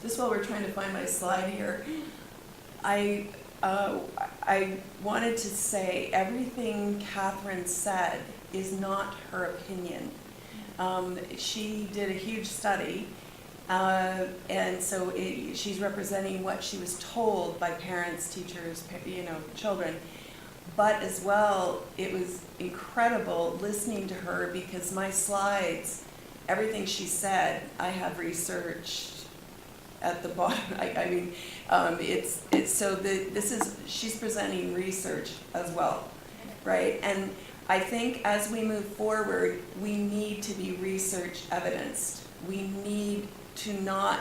just while we're trying to find my slide here, I wanted to say everything Catherine said is not her opinion. She did a huge study, and so she's representing what she was told by parents, teachers, children. But as well, it was incredible listening to her because my slides, everything she said, I have researched at the bottom. She's presenting research as well, right? And I think as we move forward, we need to be research evidenced. We need to not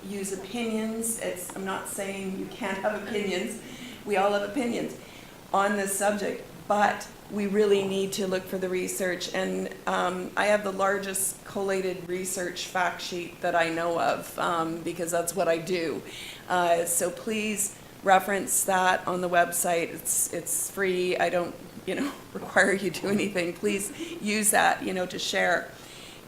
use opinions. I'm not saying you can't have opinions. We all have opinions on this subject, but we really need to look for the research. And I have the largest collated research fact sheet that I know of because that's what I do. So please reference that on the website. It's free. I don't require you to do anything. Please use that to share.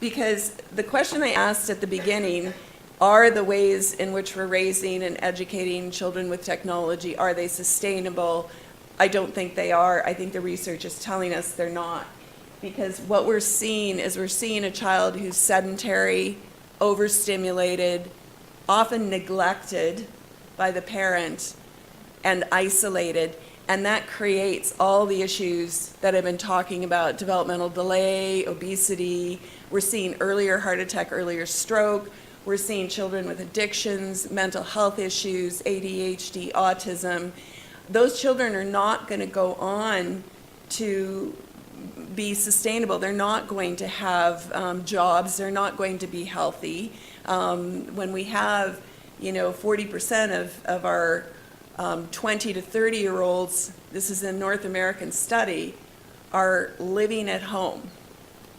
Because the question I asked at the beginning, are the ways in which we're raising and educating children with technology, are they sustainable? I don't think they are. I think the research is telling us they're not. Because what we're seeing is a child who's sedentary, overstimulated, often neglected by the parent, and isolated. And that creates all the issues that I've been talking about: developmental delay, obesity. We're seeing earlier heart attack, earlier stroke. We're seeing children with addictions, mental health issues, ADHD, autism. Those children are not going to go on to be sustainable. They're not going to have jobs. They're not going to be healthy. When we have, 40% of our 20 to 30-year-olds, this is a North American study, are living at home.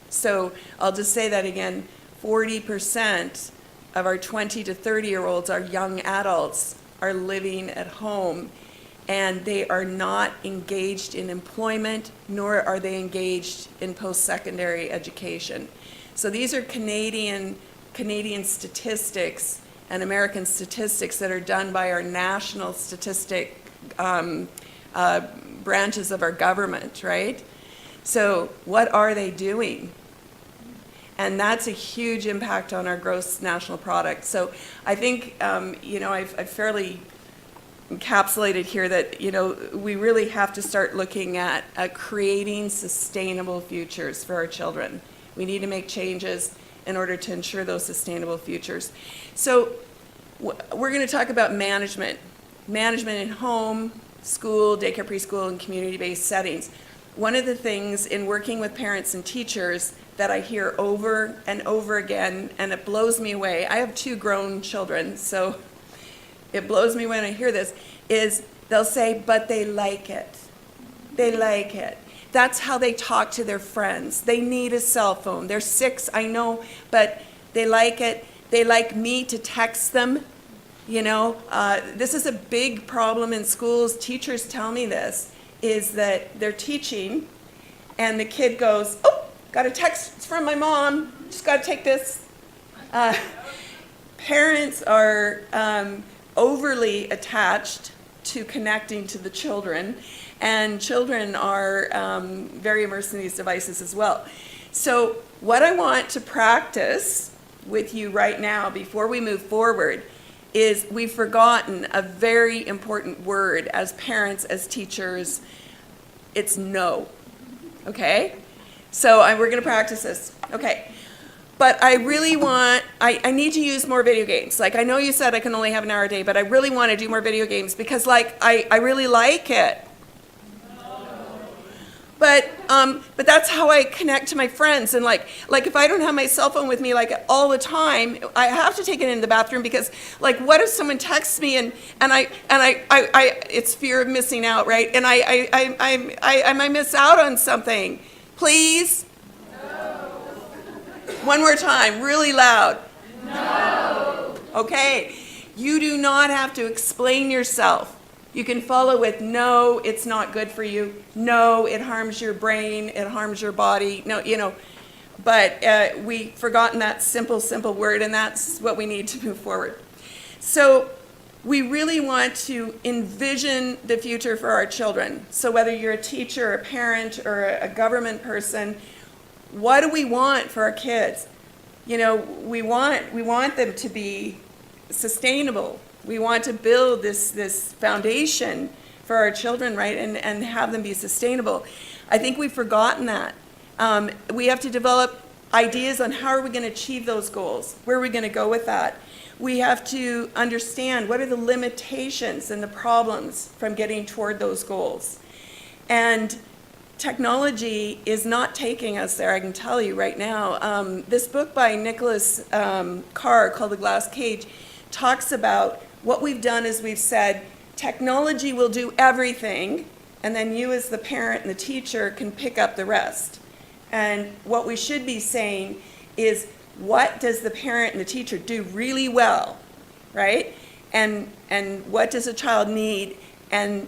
So I'll just say that again, 40% of our 20 to 30-year-olds, our young adults, are living at home. And they are not engaged in employment, nor are they engaged in post-secondary education. So these are Canadian statistics and American statistics that are done by our national statistic branches of our government, right? So what are they doing? And that's a huge impact on our gross national product. So I think, I've fairly encapsulated here that we really have to start looking at creating sustainable futures for our children. We need to make changes in order to ensure those sustainable futures. So we're going to talk about management in home, school, daycare, preschool, and community-based settings. One of the things in working with parents and teachers that I hear over and over again, and it blows me away, I have 2 grown children, so it blows me when I hear this, is they'll say, but they like it. They like it. That's how they talk to their friends. They need a cell phone. They're 6, I know, but they like it. They like me to text them. This is a big problem in schools. Teachers tell me this, is that they're teaching and the kid goes, oh, got a text from my mom, just got to take this. Parents are overly attached to connecting to the children, and children are very immersed in these devices as well. So what I want to practice with you right now before we move forward is we've forgotten a very important word as parents, as teachers. It's no. Okay? So we're going to practice this. Okay. But I really want, I need to use more video games. Like, I know you said I can only have an hour a day, but I really want to do more video games because, I really like it. But that's how I connect to my friends. And like if I don't have my cell phone with me all the time, I have to take it in the bathroom because what if someone texts me and I it's fear of missing out, right? And I might miss out on something. Please. One more time, really loud. No. Okay. You do not have to explain yourself. You can follow with no, it's not good for you. No, it harms your brain, it harms your body. No, But we've forgotten that simple word, and that's what we need to move forward. So we really want to envision the future for our children. So whether you're a teacher, a parent, or a government person, what do we want for our kids? You know, we want them to be sustainable. We want to build this foundation for our children, right, and have them be sustainable. I think we've forgotten that. We have to develop ideas on how are we going to achieve those goals. Where are we going to go with that? We have to understand what are the limitations and the problems from getting toward those goals. And technology is not taking us there, I can tell you right now. This book by Nicholas Carr called The Glass Cage talks about what we've done is we've said technology will do everything, and then you as the parent and the teacher can pick up the rest. And what we should be saying is, what does the parent and the teacher do really well, right? And what does a child need, and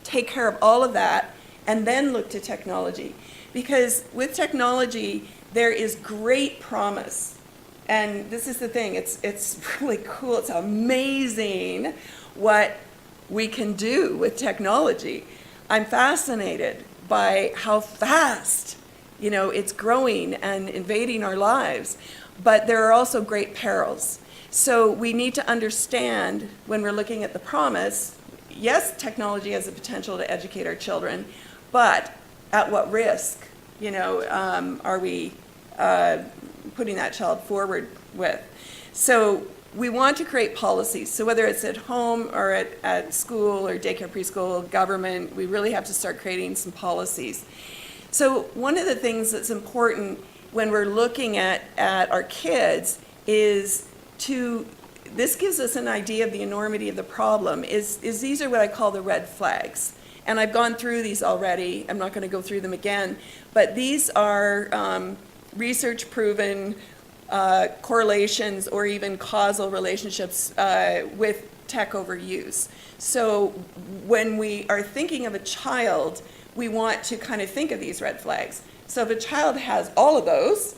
take care of all of that, and then look to technology. Because with technology, there is great promise. And this is the thing, it's really cool, it's amazing what we can do with technology. I'm fascinated by how fast, you know, it's growing and invading our lives. But there are also great perils. So we need to understand when we're looking at the promise, yes, technology has the potential to educate our children, but at what risk, you know, are we putting that child forward with? So we want to create policies. So whether it's at home or at school or daycare, preschool, government, we really have to start creating some policies. So one of the things that's important when we're looking at our kids is this gives us an idea of the enormity of the problem, is these are what I call the red flags. And I've gone through these already. I'm not going to go through them again. But these are research-proven correlations or even causal relationships with tech overuse. So when we are thinking of a child, we want to kind of think of these red flags. So if a child has all of those,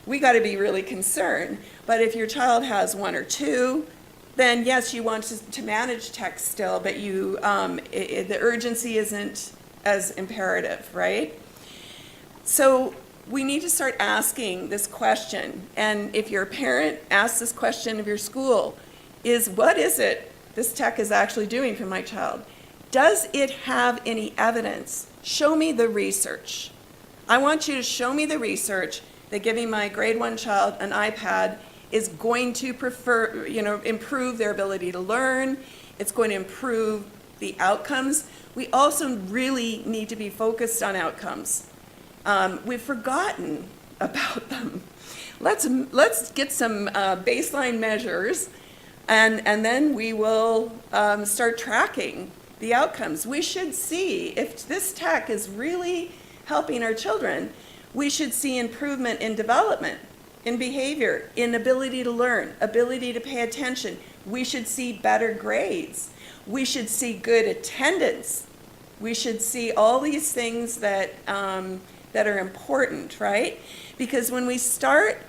we got to be really concerned. But if your child has one or two, then yes, you want to manage tech still, but the urgency isn't as imperative, right? So we need to start asking this question. And if you're a parent, ask this question of your school, what is it this tech is actually doing for my child? Does it have any evidence? Show me the research. I want you to show me the research that giving my grade 1 child an iPad is going to improve their ability to learn. It's going to improve the outcomes. We also really need to be focused on outcomes. We've forgotten about them. Let's get some baseline measures, and then we will start tracking the outcomes. We should see if this tech is really helping our children. We should see improvement in development, in behavior, in ability to learn, ability to pay attention. We should see better grades. We should see good attendance. We should see all these things that are important, right? Because when we start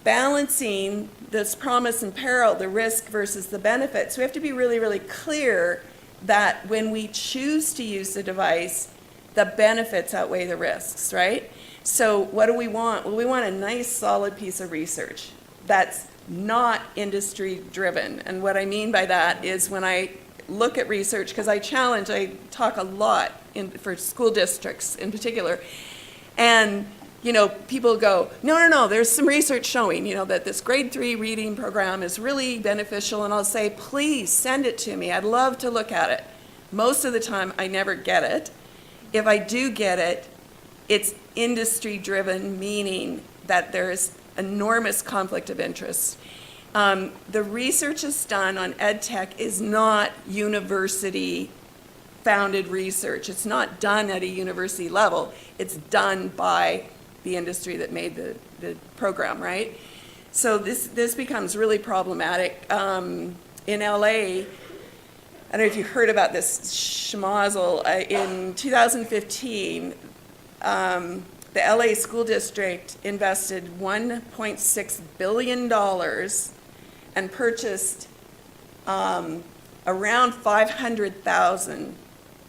balancing this promise and peril, the risk versus the benefits, we have to be really, really clear that when we choose to use the device, the benefits outweigh the risks, right? So what do we want? Well, we want a nice, solid piece of research that's not industry driven. And what I mean by that is when I look at research, because I talk a lot for school districts in particular, and people go, no, there's some research showing, that this grade 3 reading program is really beneficial, and I'll say, please send it to me. I'd love to look at it. Most of the time, I never get it. If I do get it, it's industry-driven, meaning that there's enormous conflict of interest. The research that's done on ed tech is not university-founded research. It's not done at a university level. It's done by the industry that made the program, right? So this becomes really problematic. In LA, I don't know if you heard about this schmozzle. In 2015, the LA School District invested $1.6 billion and purchased around 500,000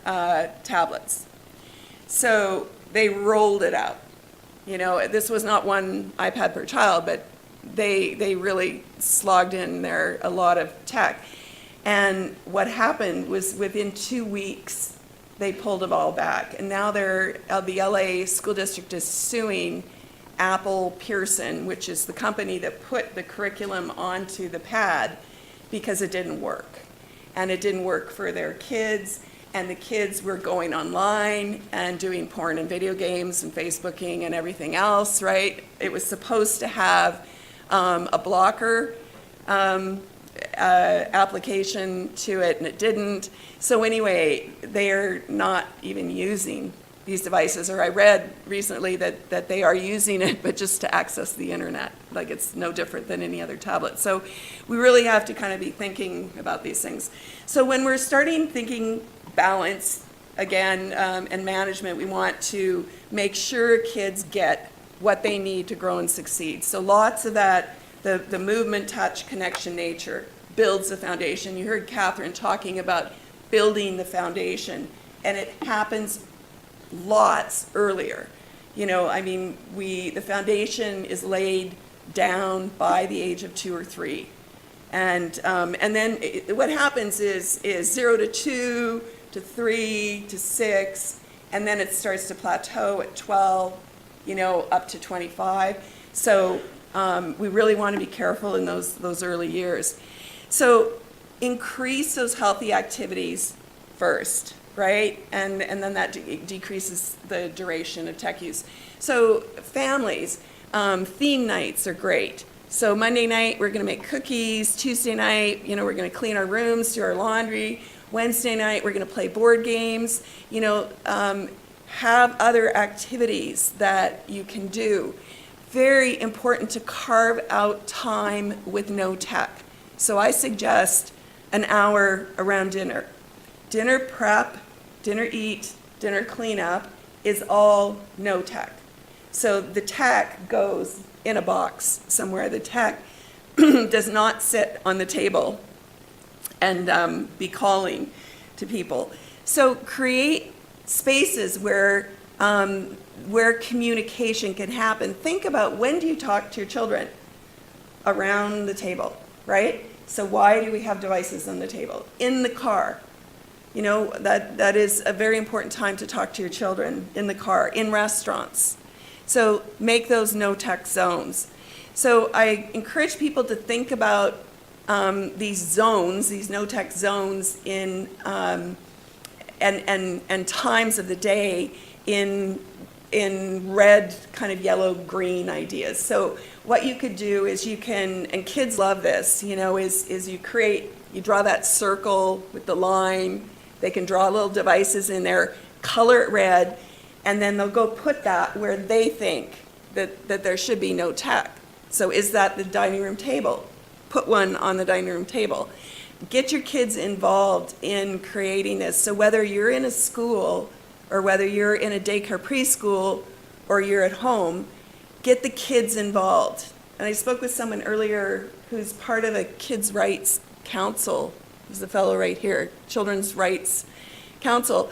tablets. So they rolled it out. You know, this was not one iPad per child, but they really slogged in there a lot of tech. And what happened was within 2 weeks, they pulled it all back. And now the LA School District is suing Apple Pearson, which is the company that put the curriculum onto the pad, because it didn't work. And it didn't work for their kids. And the kids were going online and doing porn and video games and Facebooking and everything else, right? It was supposed to have a blocker application to it, and it didn't. So anyway, they're not even using these devices, or I read recently that they are using it, but just to access the internet. Like, it's no different than any other tablet. So we really have to kind of be thinking about these things. So when we're starting thinking balance, again, and management, we want to make sure kids get what they need to grow and succeed. So lots of that, the movement, touch, connection, nature, builds the foundation. You heard Catherine talking about building the foundation, and it happens lots earlier. You know, I mean, the foundation is laid down by the age of 2 or 3. And then what happens is 0 to 2 to 3 to 6, and then it starts to plateau at 12, you know, up to 25. So we really want to be careful in those early years. So increase those healthy activities first, right? And then that decreases the duration of tech use. So families, theme nights are great. So Monday night, we're going to make cookies. Tuesday night, you know, we're going to clean our rooms, do our laundry. Wednesday night, we're going to play board games. You know, have other activities that you can do. Very important to carve out time with no tech. So I suggest an hour around dinner. Dinner prep, dinner eat, dinner cleanup is all no tech. So the tech goes in a box somewhere. The tech does not sit on the table and be calling to people. So create spaces where communication can happen. Think about, when do you talk to your children? Around the table, right? So why do we have devices on the table? In the car. You know, that is a very important time to talk to your children, in the car, in restaurants. So make those no-tech zones. So I encourage people to think about these zones, these no-tech zones, in and times of the day in red, kind of yellow, green ideas. So what you could do is you can, and kids love this, you know, is you draw that circle with the line. They can draw little devices in there, color it red, and then they'll go put that where they think that there should be no tech. So is that the dining room table? Put one on the dining room table. Get your kids involved in creating this. So whether you're in a school or whether you're in a daycare preschool or you're at home, get the kids involved. And I spoke with someone earlier who's part of a kids' rights council. There's a fellow right here, Children's Rights Council.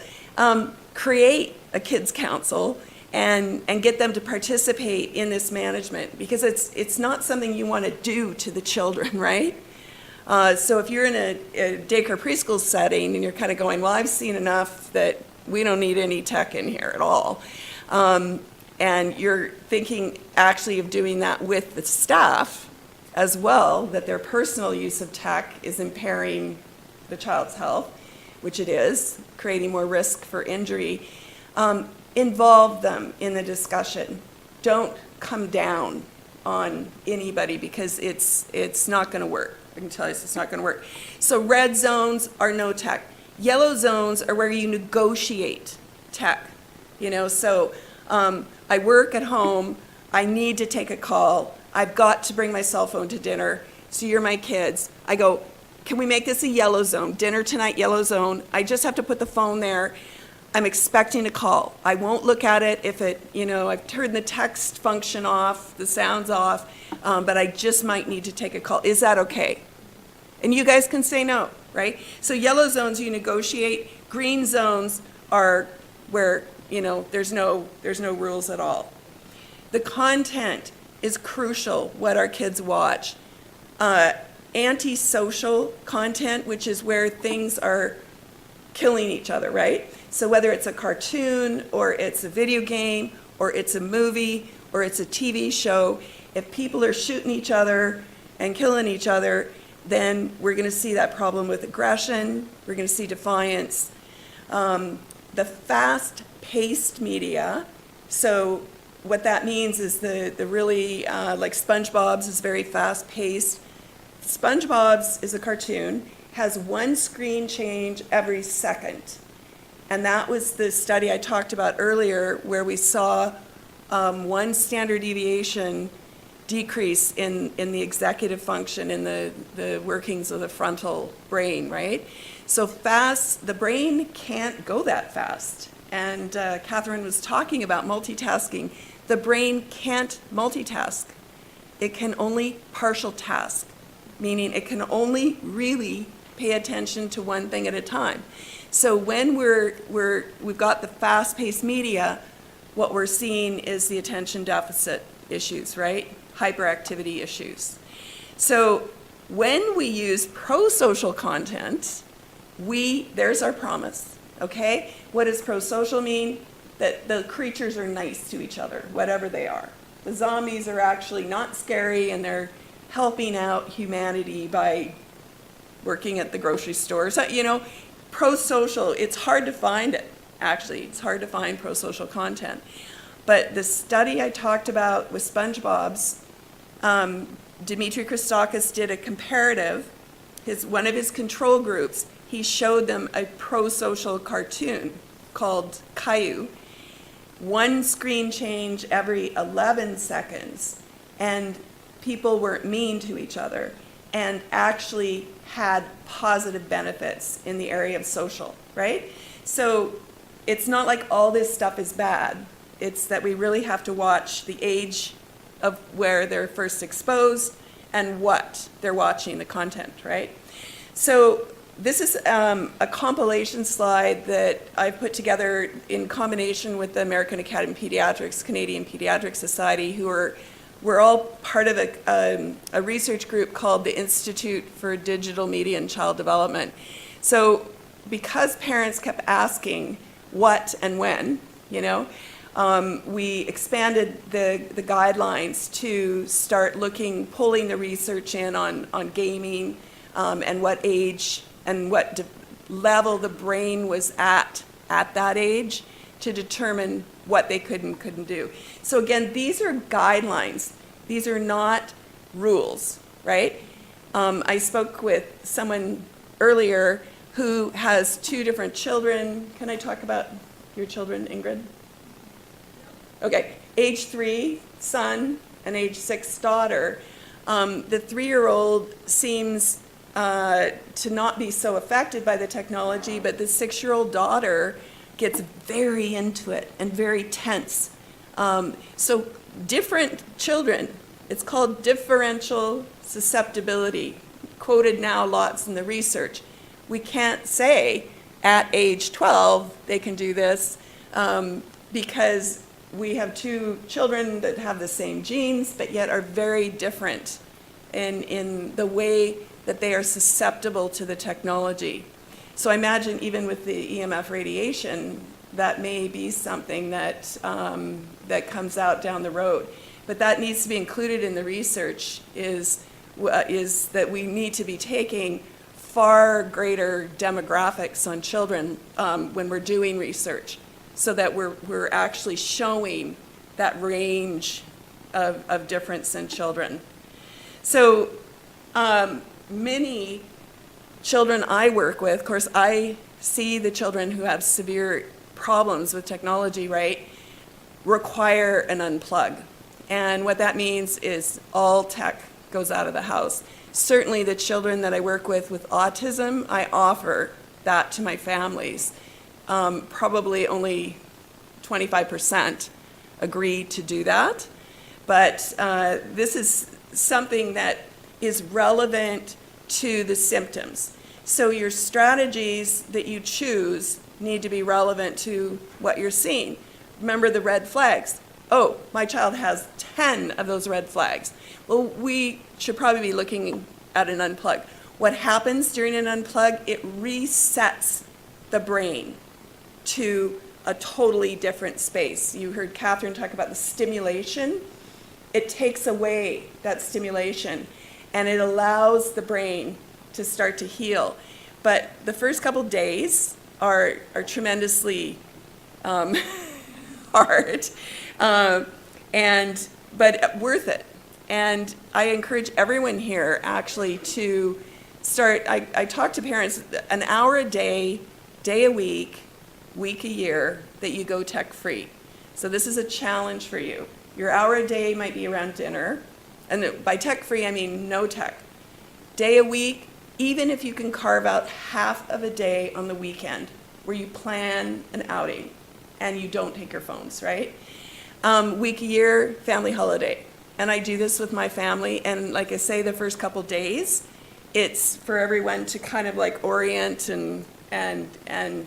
Create a kids' council and get them to participate in this management, because it's not something you want to do to the children, right? So if you're in a daycare preschool setting and you're kind of going, well, I've seen enough that we don't need any tech in here at all, and you're thinking actually of doing that with the staff as well, that their personal use of tech is impairing the child's health, which it is, creating more risk for injury. Involve them in the discussion. Don't come down on anybody, because it's not going to work. I can tell you it's not going to work. So red zones are no tech. Yellow zones are where you negotiate tech. You know, so I work at home. I need to take a call. I've got to bring my cell phone to dinner. So you're my kids. I go, can we make this a yellow zone? Dinner tonight, yellow zone. I just have to put the phone there. I'm expecting a call. I won't look at it if it, I've turned the text function off, the sound's off, but I just might need to take a call. Is that okay? And you guys can say no, right? So yellow zones you negotiate. Green zones are where, there's no rules at all. The content is crucial, what our kids watch. Antisocial content, which is where things are killing each other, right? So whether it's a cartoon or it's a video game or it's a movie or it's a TV show, if people are shooting each other and killing each other, then we're going to see that problem with aggression, we're going to see defiance. The fast-paced media, so what that means is the really, like SpongeBob's is very fast-paced. SpongeBob's is a cartoon, has one screen change every second. And that was the study I talked about earlier where we saw one standard deviation decrease in the executive function, in the workings of the frontal brain, right? So fast, the brain can't go that fast. And Catherine was talking about multitasking. The brain can't multitask. It can only partial task, meaning it can only really pay attention to one thing at a time. So when we've got the fast-paced media, what we're seeing is the attention deficit issues, right? Hyperactivity issues. So when we use pro-social content, there's our promise, okay? What does pro-social mean? That the creatures are nice to each other, whatever they are. The zombies are actually not scary and they're helping out humanity by working at the grocery store. So, pro-social, it's hard to find it, actually. It's hard to find pro-social content. But the study I talked about with SpongeBob's, Dimitri Christakis did a comparative. One of his control groups, he showed them a pro-social cartoon called Caillou. One screen change every 11 seconds. And people weren't mean to each other and actually had positive benefits in the area of social, right? So it's not like all this stuff is bad. It's that we really have to watch the age of where they're first exposed and what they're watching, the content, right? So this is a compilation slide that I put together in combination with the American Academy of Pediatrics, Canadian Pediatric Society, we're all part of a research group called the Institute for Digital Media and Child Development. So because parents kept asking what and when, we expanded the guidelines to start pulling the research in on gaming and what age and what level the brain was at that age to determine what they could and couldn't do. So again, these are guidelines. These are not rules, right? I spoke with someone earlier who has two different children. Can I talk about your children, Ingrid? Okay, age 3 son and age 6 daughter. The 3-year-old seems to not be so affected by the technology, but the 6-year-old daughter gets very into it and very tense. So different children, it's called differential susceptibility, quoted now lots in the research. We can't say at age 12 they can do this because we have two children that have the same genes but yet are very different in the way that they are susceptible to the technology. So I imagine even with the EMF radiation, that may be something that that comes out down the road. But that needs to be included in the research is that we need to be taking far greater demographics on children when we're doing research so that we're actually showing that range of difference in children. So many children I work with, of course, I see the children who have severe problems with technology, right, require an unplug. And what that means is all tech goes out of the house. Certainly the children that I work with autism, I offer that to my families. probably only 25% agree to do that. But this is something that is relevant to the symptoms. So your strategies that you choose need to be relevant to what you're seeing. Remember the red flags. Oh, my child has 10 of those red flags. Well, we should probably be looking at an unplug. What happens during an unplug, it resets the brain to a totally different space. You heard Catherine talk about the stimulation. It takes away that stimulation and it allows the brain to start to heal. But the first couple days are tremendously hard, but worth it. And I encourage everyone here actually to start, I talk to parents, an hour a day, day a week a year that you go tech free. So this is a challenge for you. Your hour a day might be around dinner. And by tech free, I mean no tech. Day a week, even if you can carve out half of a day on the weekend where you plan an outing and you don't take your phones, right? Week a year, family holiday. And I do this with my family. And like I say, the first couple days, it's for everyone to kind of like orient and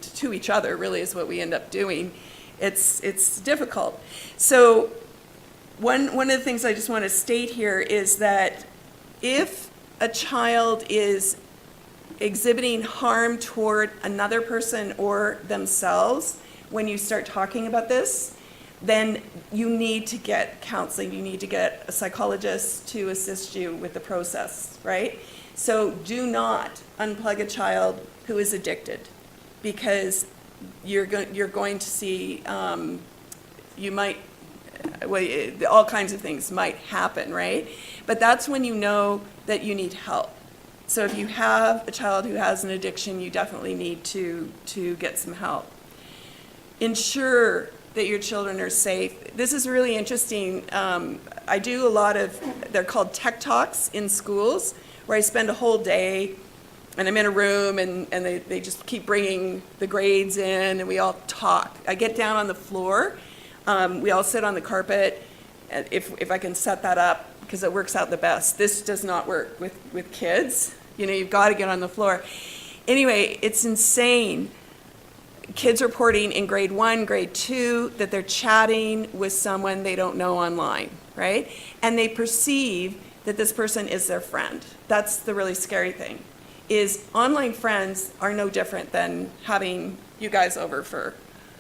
to each other really is what we end up doing. It's difficult. So one of the things I just want to state here is that if a child is exhibiting harm toward another person or themselves, when you start talking about this, then you need to get counseling. You need to get a psychologist to assist you with the process, right? So do not unplug a child who is addicted, because you're going to see, you might, all kinds of things might happen, right? But that's when you know that you need help. So if you have a child who has an addiction, you definitely need to get some help. Ensure that your children are safe. This is really interesting. I do a lot of, they're called tech talks in schools, where I spend a whole day and I'm in a room and they just keep bringing the grades in and we all talk. I get down on the floor. We all sit on the carpet, if I can set that up, because it works out the best. This does not work with kids. You know, you've got to get on the floor. Anyway, it's insane. Kids reporting in grade 1, grade 2, that they're chatting with someone they don't know online, right? And they perceive that this person is their friend. That's the really scary thing, is online friends are no different than having you guys over for,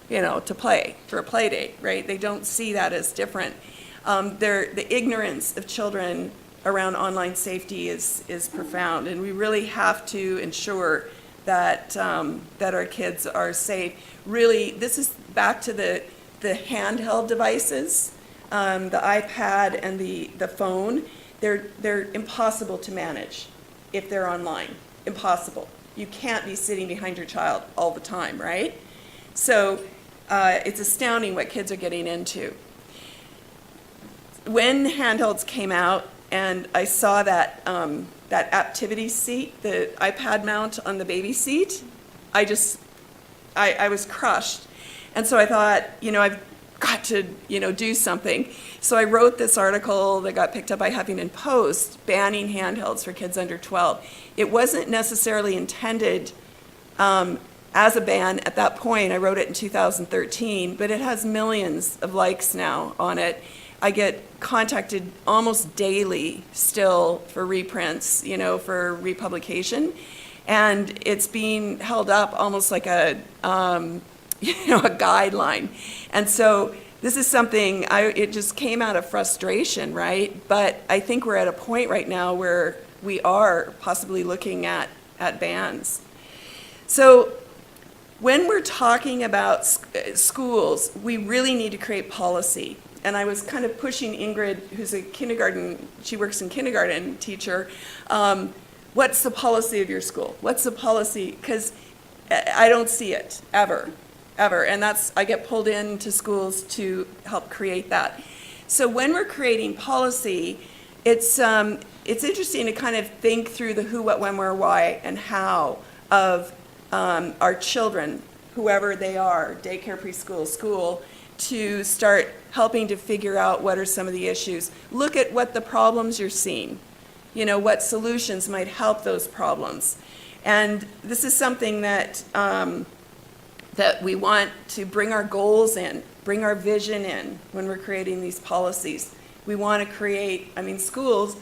to play, for a play date, right? They don't see that as different. The ignorance of children around online safety is profound, and we really have to ensure that our kids are safe. Really, this is back to the handheld devices, the iPad and the phone. They're impossible to manage if they're online. Impossible. You can't be sitting behind your child all the time, right? So it's astounding what kids are getting into. When handhelds came out and I saw that activity seat, the iPad mount on the baby seat, I was crushed. And so I thought, I've got to, do something. So I wrote this article that got picked up by Huffington Post, banning handhelds for kids under 12. It wasn't necessarily intended as a ban at that point. I wrote it in 2013, but it has millions of likes now on it. I get contacted almost daily still for reprints, for republication. And it's being held up almost like a guideline. And so this is something, it just came out of frustration, right? But I think we're at a point right now where we are possibly looking at bans. So when we're talking about schools, we really need to create policy. And I was kind of pushing Ingrid, who's she works in kindergarten teacher, what's the policy of your school? What's the policy? Because I don't see it, ever. And I get pulled into schools to help create that. So when we're creating policy, it's interesting to kind of think through the who, what, when, where, why, and how of our children whoever they are, daycare, preschool, school, to start helping to figure out what are some of the issues. Look at what the problems you're seeing, what solutions might help those problems. And this is something that, that we want to bring our goals in, bring our vision in when we're creating these policies. We want to create, schools,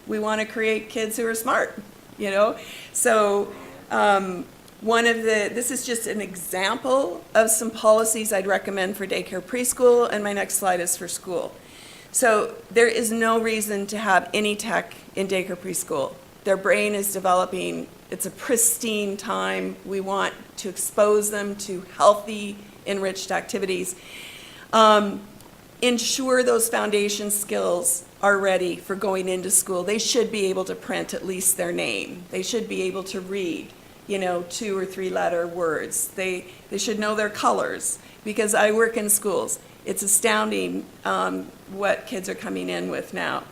we want to create kids who are smart, So this is just an example of some policies I'd recommend for daycare, preschool, and my next slide is for school. So there is no reason to have any tech in daycare, preschool. Their brain is developing. It's a pristine time. We want to expose them to healthy, enriched activities. Ensure those foundation skills are ready for going into school. They should be able to print at least their name. They should be able to read, 2 or 3 letter words. They should know their colors, because I work in schools. It's astounding what kids are coming in with now.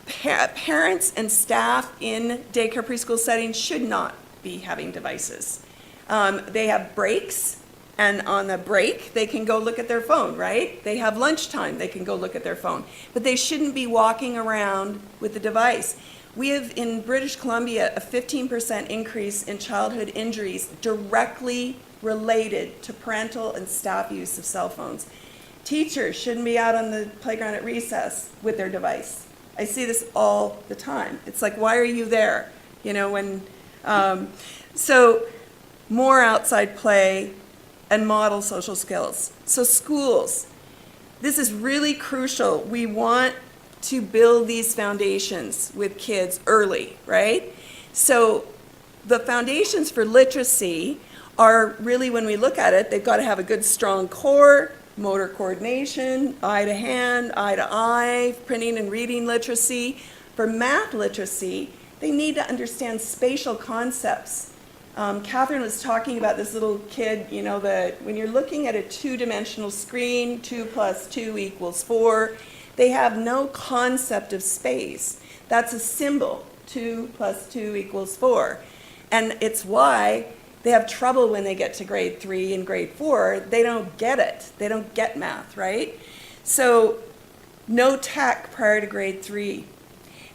Parents and staff in daycare, preschool settings should not be having devices. They have breaks, and on the break, they can go look at their phone, right? They have lunchtime, they can go look at their phone. But they shouldn't be walking around with the device. We have, in British Columbia, a 15% increase in childhood injuries directly related to parental and staff use of cell phones. Teachers shouldn't be out on the playground at recess with their device. I see this all the time. It's like, why are you there? So more outside play and model social skills. So schools, this is really crucial. We want to build these foundations with kids early, right? So the foundations for literacy are really, when we look at it, they've got to have a good strong core, motor coordination, eye to hand, eye to eye, printing and reading literacy. For math literacy, they need to understand spatial concepts. Catherine was talking about this little kid, when you're looking at a 2-dimensional screen, 2 + 2 = 4, they have no concept of space. That's a symbol, 2 + 2 = 4. And it's why they have trouble when they get to grade 3 and grade 4. They don't get it. They don't get math, right? So no tech prior to grade 3.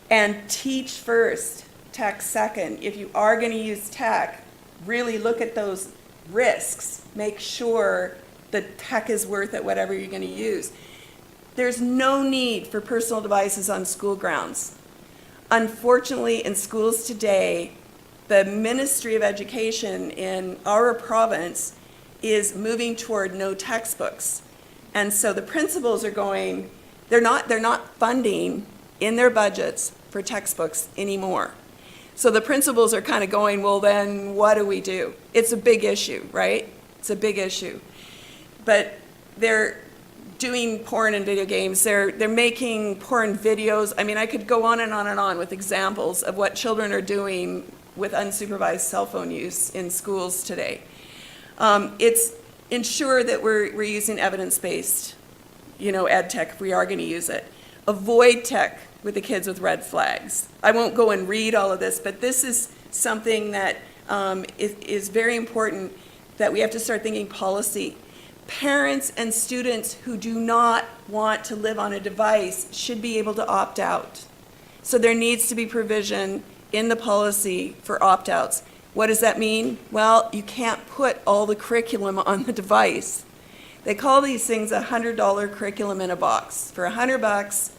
And teach first, tech second. If you are going to use tech, really look at those risks. Make sure the tech is worth it, whatever you're going to use. There's no need for personal devices on school grounds. Unfortunately, in schools today, the Ministry of Education in our province is moving toward no textbooks. And so the principals are going, they're not funding in their budgets for textbooks anymore. So the principals are kind of going, well, then what do we do? It's a big issue, right? It's a big issue. But they're doing porn and video games. They're making porn videos. I could go on and on and on with examples of what children are doing with unsupervised cell phone use in schools today. It's ensure that we're using evidence-based, ed tech if we are going to use it. Avoid tech with the kids with red flags. I won't go and read all of this, but this is something that is very important, that we have to start thinking policy. Parents and students who do not want to live on a device should be able to opt out. So there needs to be provision in the policy for opt-outs. What does that mean? Well, you can't put all the curriculum on the device. They call these things a $100 curriculum in a box. For $100,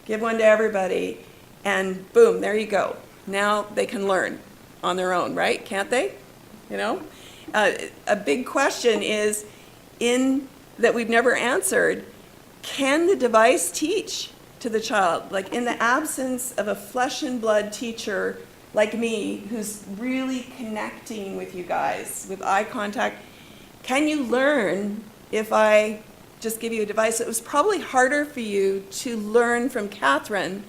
give one to everybody, and boom, there you go. Now they can learn on their own, right? Can't they? A big question is, that we've never answered, can the device teach to the child? Like, in the absence of a flesh and blood teacher like me, who's really connecting with you guys with eye contact, can you learn if I just give you a device? It was probably harder for you to learn from Catherine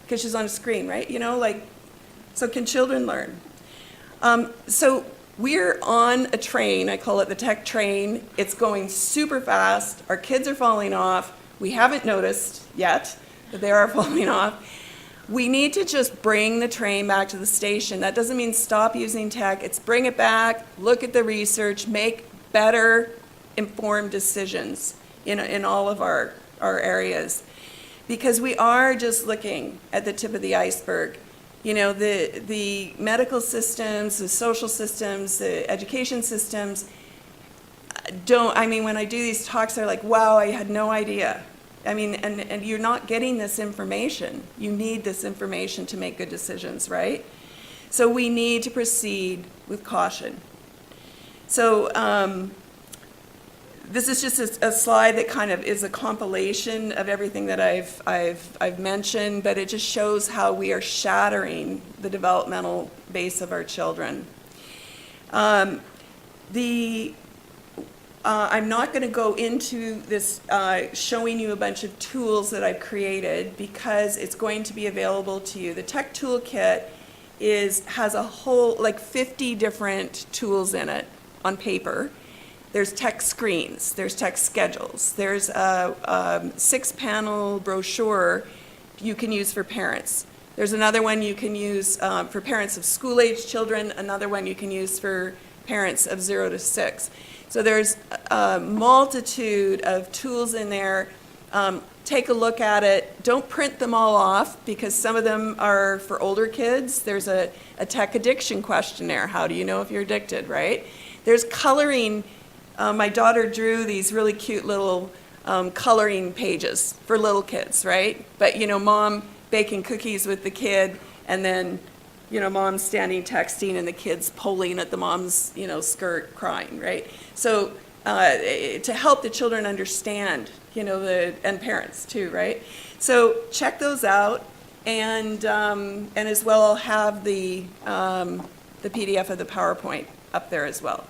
because she's on a screen, right? So can children learn? So we're on a train. I call it the tech train. It's going super fast. Our kids are falling off. We haven't noticed yet that they are falling off. we need to just bring the train back to the station. That doesn't mean stop using tech. It's bring it back, look at the research, make better informed decisions in all of our areas. Because we are just looking at the tip of the iceberg. You know, the medical systems, the social systems, the education systems when I do these talks, they're like, wow, I had no idea. I mean, and you're not getting this information. You need this information to make good decisions, right? So we need to proceed with caution. So this is just a slide that kind of is a compilation of everything that I've mentioned, but it just shows how we are shattering the developmental base of our children. I'm not going to go into this showing you a bunch of tools that I've created because it's going to be available to you. The Tech Toolkit has a whole, like 50 different tools in it on paper. There's tech screens, there's tech schedules, there's a 6-panel brochure you can use for parents. There's another one you can use for parents of school-age children, another one you can use for parents of 0 to 6. So there's a multitude of tools in there. Take a look at it. Don't print them all off because some of them are for older kids. There's a tech addiction questionnaire. How do you know if you're addicted, right? There's coloring. My daughter drew these really cute little coloring pages for little kids, right? But, mom baking cookies with the kid, and then, mom standing texting and the kids pulling at the mom's, skirt crying, right? So to help the children understand, and parents too, right? So check those out, and as well I'll have the PDF of the PowerPoint up there as well.